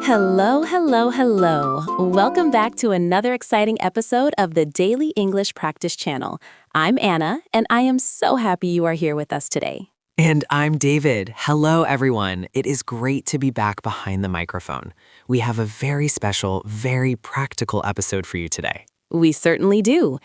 Hello, hello, hello. Welcome back to another exciting episode of the Daily English Practice Channel. I'm Anna, and I am so happy you are here with us today. And I'm David. Hello, everyone. It is great to be back behind the microphone. We have a very special, very practical episode for you today. We certainly do.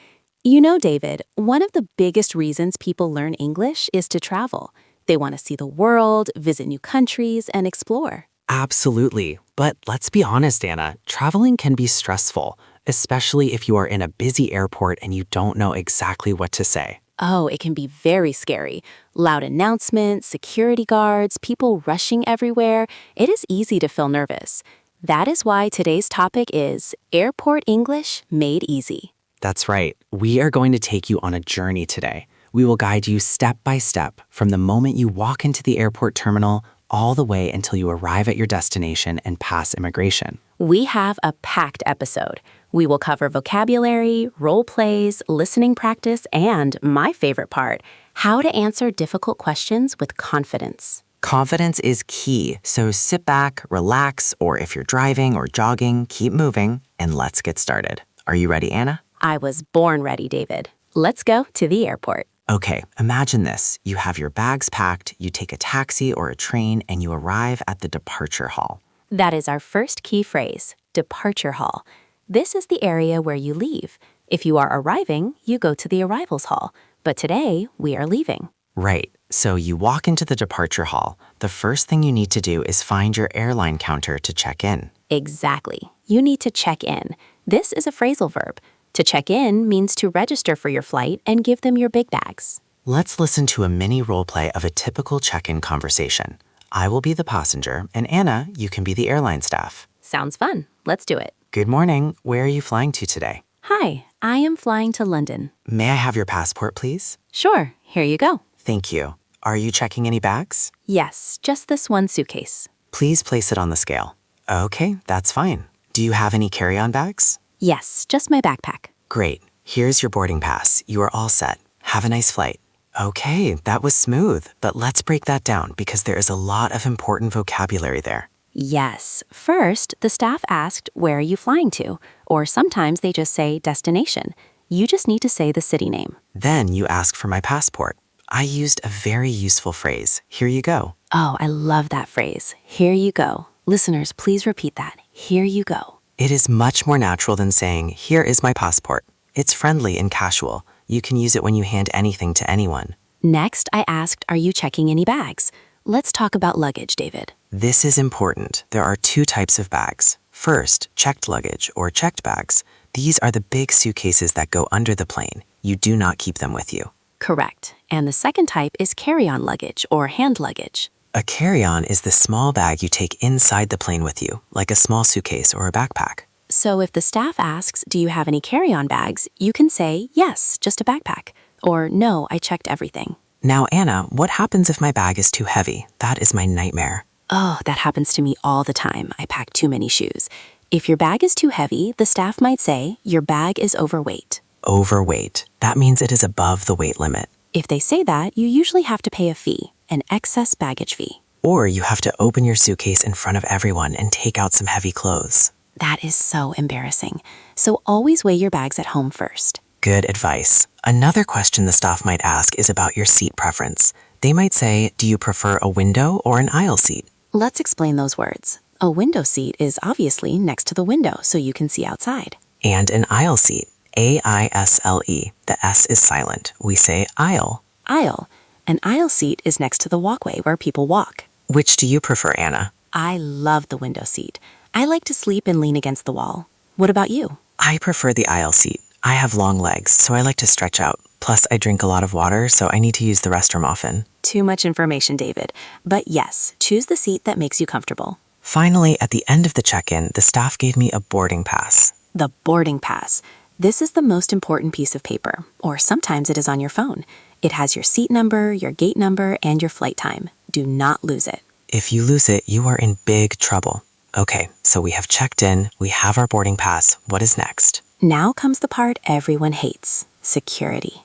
You know, David, one of the biggest reasons people learn English is to travel. They want to see the world, visit new countries, and explore. Absolutely. But let's be honest, Anna, traveling can be stressful, especially if you are in a busy airport and you don't know exactly what to say. Oh, it can be very scary. Loud announcements, security guards, people rushing everywhere. It is easy to feel nervous. That is why today's topic is Airport English Made Easy. That's right. We are going to take you on a journey today. We will guide you step by step from the moment you walk into the airport terminal all the way until you arrive at your destination and pass immigration. We have a packed episode. We will cover vocabulary, role plays, listening practice, and my favorite part, how to answer difficult questions with confidence. Confidence is key, so sit back, relax, or if you're driving or jogging, keep moving, and let's get started. Are you ready, Anna? I was born ready, David. Let's go to the airport. Okay, imagine this. You have your bags packed, you take a taxi or a train, and you arrive at the departure hall. That is our first key phrase, departure hall. This is the area where you leave. If you are arriving, you go to the arrivals hall. But today, we are leaving. Right, so you walk into the departure hall. The first thing you need to do is find your airline counter to check in. Exactly. You need to check in. This is a phrasal verb. To check in means to register for your flight and give them your big bags. Let's listen to a mini role play of a typical check-in conversation. I will be the passenger, and Anna, you can be the airline staff. Sounds fun. Let's do it. Good morning. Where are you flying to today? Hi, I am flying to London. May I have your passport, please? Sure, here you go. Thank you. Are you checking any bags? Yes, just this one suitcase. Please place it on the scale. Okay, that's fine. Do you have any carry-on bags? Yes, just my backpack. Great. Here's your boarding pass. You are all set. Have a nice flight. Okay, that was smooth, but let's break that down because there is a lot of important vocabulary there. Yes. First, the staff asked, where are you flying to? Or sometimes they just say destination. You just need to say the city name. Then you ask for my passport. I used a very useful phrase. Here you go. Oh, I love that phrase. Here you go. Listeners, please repeat that. Here you go. It is much more natural than saying, here is my passport. It's friendly and casual. You can use it when you hand anything to anyone. Next, I asked, are you checking any bags? Let's talk about luggage, David. This is important. There are two types of bags. First, checked luggage or checked bags. These are the big suitcases that go under the plane. You do not keep them with you. Correct. And the second type is carry-on luggage or hand luggage. A carry-on is the small bag you take inside the plane with you, like a small suitcase or a backpack. So if the staff asks, do you have any carry-on bags, you can say, yes, just a backpack. Or, no, I checked everything. Now, Anna, what happens if my bag is too heavy? That is my nightmare. Oh, that happens to me all the time. I pack too many shoes. If your bag is too heavy, the staff might say, your bag is overweight. Overweight. That means it is above the weight limit. If they say that, you usually have to pay a fee, an excess baggage fee. Or you have to open your suitcase in front of everyone and take out some heavy clothes. That is so embarrassing. So always weigh your bags at home first. Good advice. Another question the staff might ask is about your seat preference. They might say, do you prefer a window or an aisle seat? Let's explain those words. A window seat is obviously next to the window so you can see outside. And an aisle seat, A-I-S-L-E. The S is silent. We say aisle. Aisle. An aisle seat is next to the walkway where people walk. Which do you prefer, Anna? I love the window seat. I like to sleep and lean against the wall. What about you? I prefer the aisle seat. I have long legs, so I like to stretch out. Plus, I drink a lot of water, so I need to use the restroom often. Too much information, David. But yes, choose the seat that makes you comfortable. Finally, at the end of the check-in, the staff gave me a boarding pass. The boarding pass. This is the most important piece of paper, or sometimes it is on your phone. It has your seat number, your gate number, and your flight time. Do not lose it. If you lose it, you are in big trouble. Okay, so we have checked in, we have our boarding pass. What is next? Now comes the part everyone hates, security.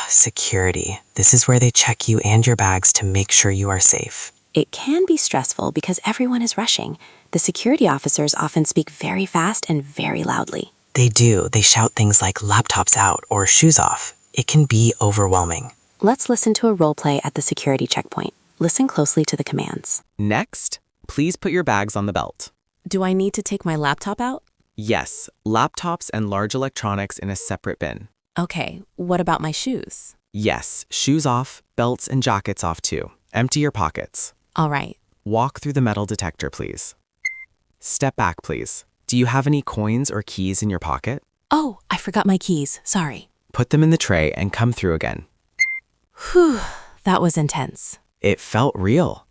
Security. This is where they check you and your bags to make sure you are safe. It can be stressful because everyone is rushing. The security officers often speak very fast and very loudly. They do. They shout things like laptops out or shoes off. It can be overwhelming. Let's listen to a role play at the security checkpoint. Listen closely to the commands. Next, please put your bags on the belt. Do I need to take my laptop out? Yes, laptops and large electronics in a separate bin. Okay, what about my shoes? Yes, shoes off, belts and jackets off too. Empty your pockets. All right. Walk through the metal detector, please. Step back, please. Do you have any coins or keys in your pocket? Oh, I forgot my keys. Sorry. Put them in the tray and come through again. Whew, that was intense. It felt real.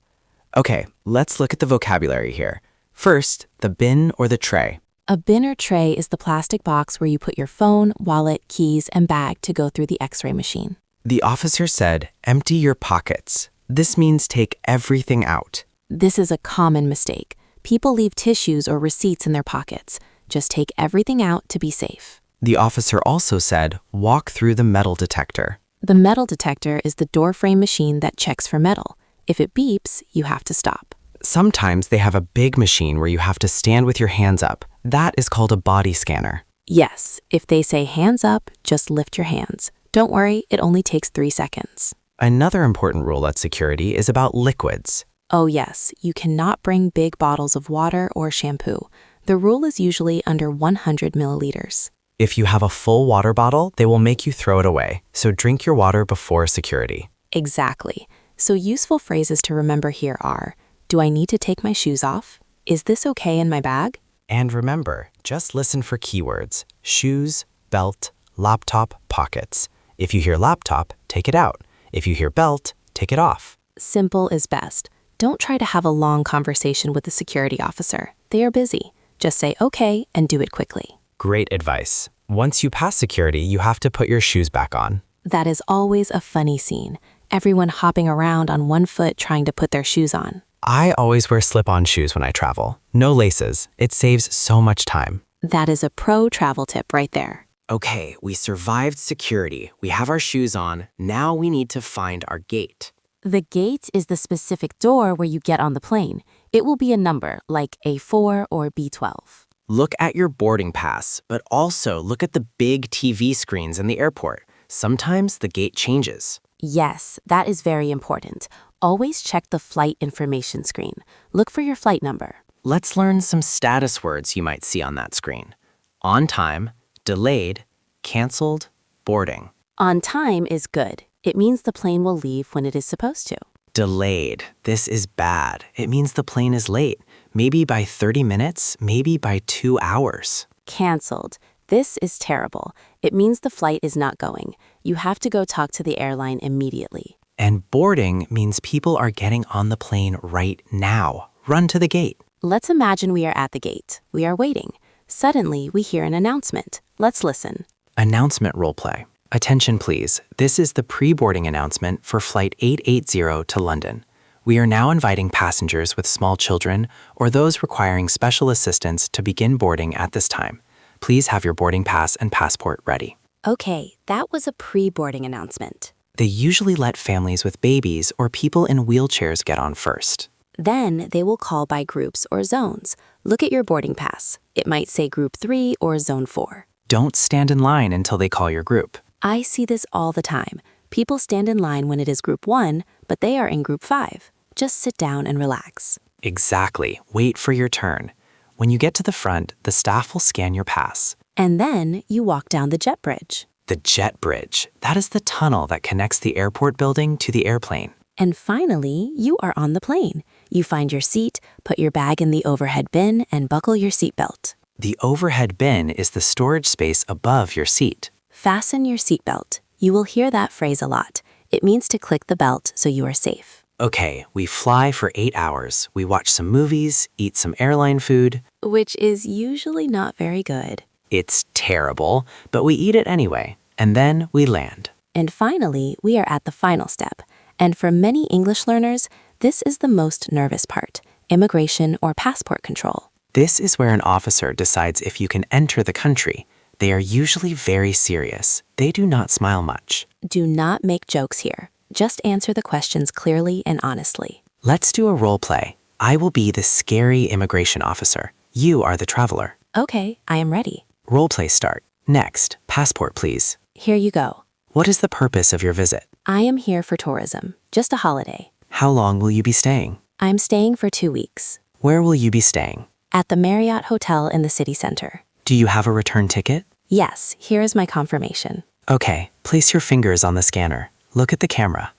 Okay, let's look at the vocabulary here. First, the bin or the tray. A bin or tray is the plastic box where you put your phone, wallet, keys, and bag to go through the X-ray machine. The officer said, empty your pockets. This means take everything out. This is a common mistake. People leave tissues or receipts in their pockets. Just take everything out to be safe. The officer also said, walk through the metal detector. The metal detector is the door frame machine that checks for metal. If it beeps, you have to stop. Sometimes they have a big machine where you have to stand with your hands up. That is called a body scanner. Yes, if they say hands up, just lift your hands. Don't worry, it only takes 3 seconds. Another important rule at security is about liquids. Oh yes, you cannot bring big bottles of water or shampoo. The rule is usually under 100 milliliters. If you have a full water bottle, they will make you throw it away. So drink your water before security. Exactly. So useful phrases to remember here are, do I need to take my shoes off? Is this okay in my bag? And remember, just listen for keywords: shoes, belt, laptop, pockets. If you hear laptop, take it out. If you hear belt, take it off. Simple is best. Don't try to have a long conversation with the security officer. They are busy. Just say okay and do it quickly. Great advice. Once you pass security, you have to put your shoes back on. That is always a funny scene. Everyone hopping around on one foot trying to put their shoes on. I always wear slip-on shoes when I travel. No laces. It saves so much time. That is a pro travel tip right there. Okay, we survived security. We have our shoes on. Now we need to find our gate. The gate is the specific door where you get on the plane. It will be a number like A4 or B12. Look at your boarding pass, but also look at the big TV screens in the airport. Sometimes the gate changes. Yes, that is very important. Always check the flight information screen. Look for your flight number. Let's learn some status words you might see on that screen. On time, delayed, canceled, boarding. On time is good. It means the plane will leave when it is supposed to. Delayed. This is bad. It means the plane is late. Maybe by 30 minutes, maybe by 2 hours. Canceled. This is terrible. It means the flight is not going. You have to go talk to the airline immediately. And boarding means people are getting on the plane right now. Run to the gate. Let's imagine we are at the gate. We are waiting. Suddenly, we hear an announcement. Let's listen. Announcement roleplay. Attention please. This is the pre-boarding announcement for Flight 880 to London. We are now inviting passengers with small children or those requiring special assistance to begin boarding at this time. Please have your boarding pass and passport ready. Okay, that was a pre-boarding announcement. They usually let families with babies or people in wheelchairs get on first. Then they will call by groups or zones. Look at your boarding pass. It might say Group 3 or Zone 4. Don't stand in line until they call your group. I see this all the time. People stand in line when it is Group 1, but they are in Group 5. Just sit down and relax. Exactly. Wait for your turn. When you get to the front, the staff will scan your pass. And then you walk down the jet bridge. The jet bridge. That is the tunnel that connects the airport building to the airplane. And finally, you are on the plane. You find your seat, put your bag in the overhead bin, and buckle your seatbelt. The overhead bin is the storage space above your seat. Fasten your seatbelt. You will hear that phrase a lot. It means to click the belt so you are safe. Okay, we fly for 8 hours. We watch some movies, eat some airline food. Which is usually not very good. It's terrible, but we eat it anyway. And then we land. And finally, we are at the final step. And for many English learners, this is the most nervous part: immigration or passport control. This is where an officer decides if you can enter the country. They are usually very serious. They do not smile much. Do not make jokes here. Just answer the questions clearly and honestly. Let's do a role play. I will be the scary immigration officer. You are the traveler. Okay, I am ready. Role play start. Next, passport please. Here you go. What is the purpose of your visit? I am here for tourism, just a holiday. How long will you be staying? I'm staying for 2 weeks. Where will you be staying? At the Marriott Hotel in the city center. Do you have a return ticket? Yes, here is my confirmation. Okay, place your fingers on the scanner. Look at the camera.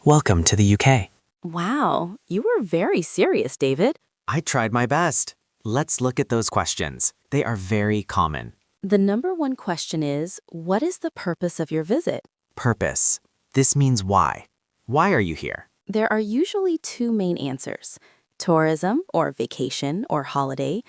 Welcome to the UK. Wow, you were very serious, David. I tried my best. Let's look at those questions. They are very common. The number one question is, what is the purpose of your visit? Purpose. This means why. Why are you here? There are usually 2 main answers: tourism or vacation or holiday,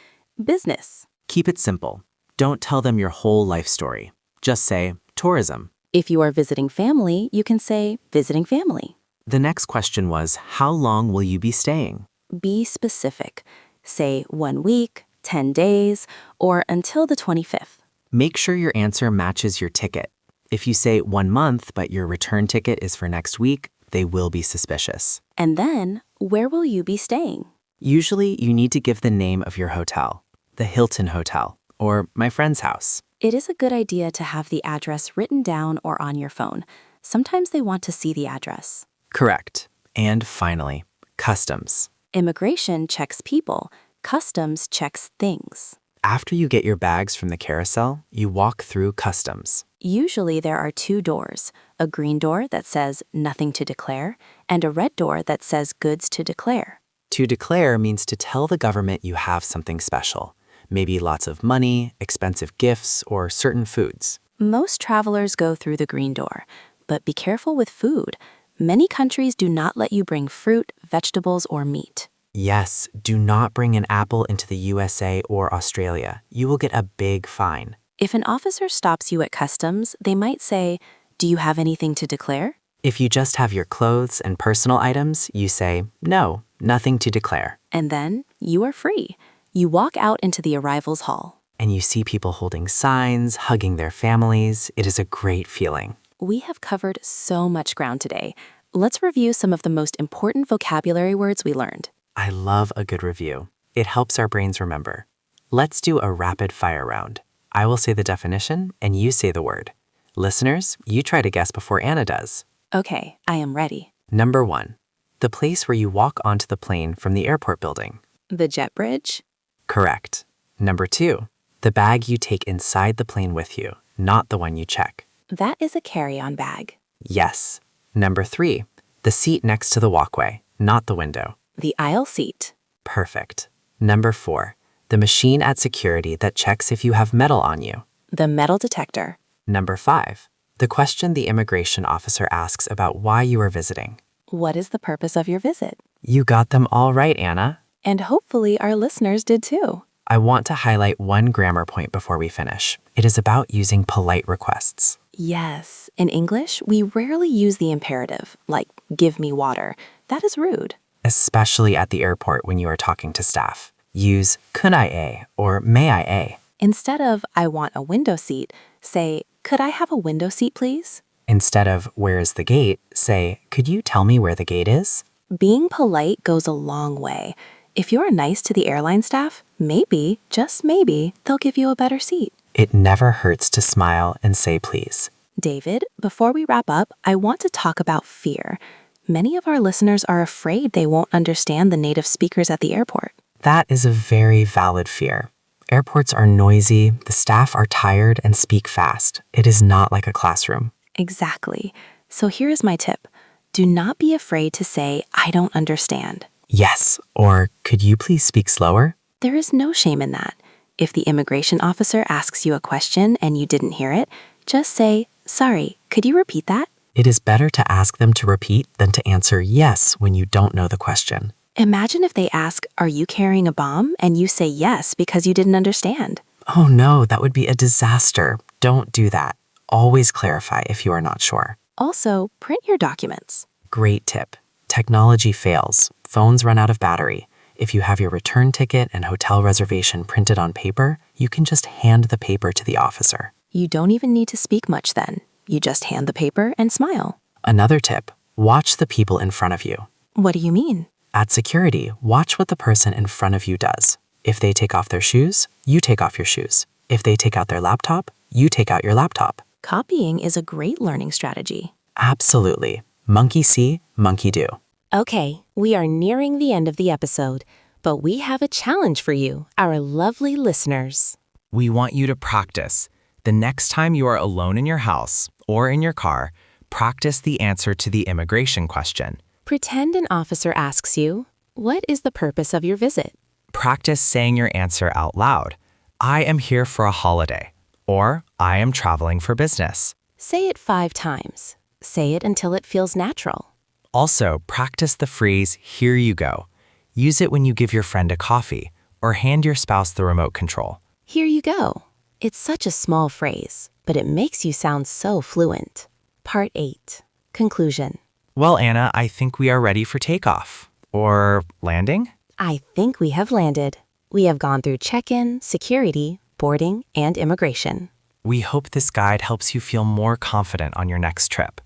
business. Keep it simple. Don't tell them your whole life story. Just say, tourism. If you are visiting family, you can say visiting family. The next question was, how long will you be staying? Be specific. Say 1 week, 10 days, or until the 25th. Make sure your answer matches your ticket. If you say 1 month, but your return ticket is for next week, they will be suspicious. And then, where will you be staying? Usually, you need to give the name of your hotel, the Hilton Hotel, or my friend's house. It is a good idea to have the address written down or on your phone. Sometimes they want to see the address. Correct. And finally, customs. Immigration checks people. Customs checks things. After you get your bags from the carousel, you walk through customs. Usually there are 2 doors, a green door that says nothing to declare, and a red door that says goods to declare. To declare means to tell the government you have something special, maybe lots of money, expensive gifts, or certain foods. Most travelers go through the green door, but be careful with food. Many countries do not let you bring fruit, vegetables, or meat. Yes, do not bring an apple into the USA or Australia. You will get a big fine. If an officer stops you at customs, they might say, "Do you have anything to declare?" If you just have your clothes and personal items, you say, no, nothing to declare. And then you are free. You walk out into the arrivals hall. And you see people holding signs, hugging their families. It is a great feeling. We have covered so much ground today. Let's review some of the most important vocabulary words we learned. I love a good review. It helps our brains remember. Let's do a rapid fire round. I will say the definition and you say the word. Listeners, you try to guess before Anna does. Okay, I am ready. Number 1, the place where you walk onto the plane from the airport building. The jet bridge? Correct. Number 2, the bag you take inside the plane with you, not the one you check. That is a carry-on bag. Yes. Number 3, the seat next to the walkway, not the window. The aisle seat. Perfect. Number 4, the machine at security that checks if you have metal on you. The metal detector. Number 5, the question the immigration officer asks about why you are visiting. What is the purpose of your visit? You got them all right, Anna. And hopefully our listeners did too. I want to highlight one grammar point before we finish. It is about using polite requests. Yes, in English, we rarely use the imperative, like give me water. That is rude. Especially at the airport when you are talking to staff. Use could I a or may I a. Instead of I want a window seat, say, could I have a window seat, please? Instead of where is the gate, say, could you tell me where the gate is? Being polite goes a long way. If you are nice to the airline staff, maybe, just maybe, they'll give you a better seat. It never hurts to smile and say please. David, before we wrap up, I want to talk about fear. Many of our listeners are afraid they won't understand the native speakers at the airport. That is a very valid fear. Airports are noisy, the staff are tired and speak fast. It is not like a classroom. Exactly. So here is my tip. Do not be afraid to say, I don't understand. Yes, or could you please speak slower? There is no shame in that. If the immigration officer asks you a question and you didn't hear it, just say, sorry, could you repeat that? It is better to ask them to repeat than to answer yes when you don't know the question. Imagine if they ask, are you carrying a bomb? And you say yes because you didn't understand. Oh no, that would be a disaster. Don't do that. Always clarify if you are not sure. Also, print your documents. Great tip. Technology fails. Phones run out of battery. If you have your return ticket and hotel reservation printed on paper, you can just hand the paper to the officer. You don't even need to speak much then. You just hand the paper and smile. Another tip, watch the people in front of you. What do you mean? At security, watch what the person in front of you does. If they take off their shoes, you take off your shoes. If they take out their laptop, you take out your laptop. Copying is a great learning strategy. Absolutely. Monkey see, monkey do. Okay, we are nearing the end of the episode, but we have a challenge for you, our lovely listeners. We want you to practice. The next time you are alone in your house or in your car, practice the answer to the immigration question. Pretend an officer asks you, "What is the purpose of your visit?" Practice saying your answer out loud. I am here for a holiday, or I am traveling for business. Say it 5 times. Say it until it feels natural. Also, practice the phrase, "Here you go." Use it when you give your friend a coffee or hand your spouse the remote control. Here you go. It's such a small phrase, but it makes you sound so fluent. Part 8. Conclusion. Well, Anna, I think we are ready for takeoff. Or landing? I think we have landed. We have gone through check-in, security, boarding, and immigration. We hope this guide helps you feel more confident on your next trip.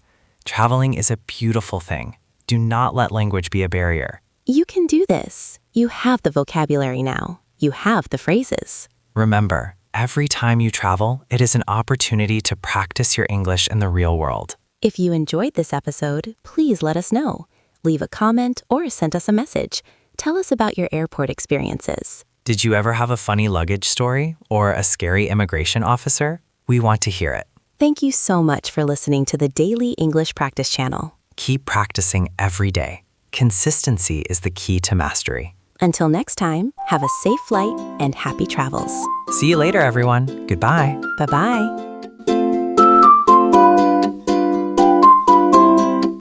Traveling is a beautiful thing. Do not let language be a barrier. You can do this. You have the vocabulary now. You have the phrases. Remember, every time you travel, it is an opportunity to practice your English in the real world. If you enjoyed this episode, please let us know. Leave a comment or send us a message. Tell us about your airport experiences. Did you ever have a funny luggage story or a scary immigration officer? We want to hear it. Thank you so much for listening to the Daily English Practice Channel. Keep practicing every day. Consistency is the key to mastery. Until next time, have a safe flight and happy travels. See you later, everyone. Goodbye. Bye-bye.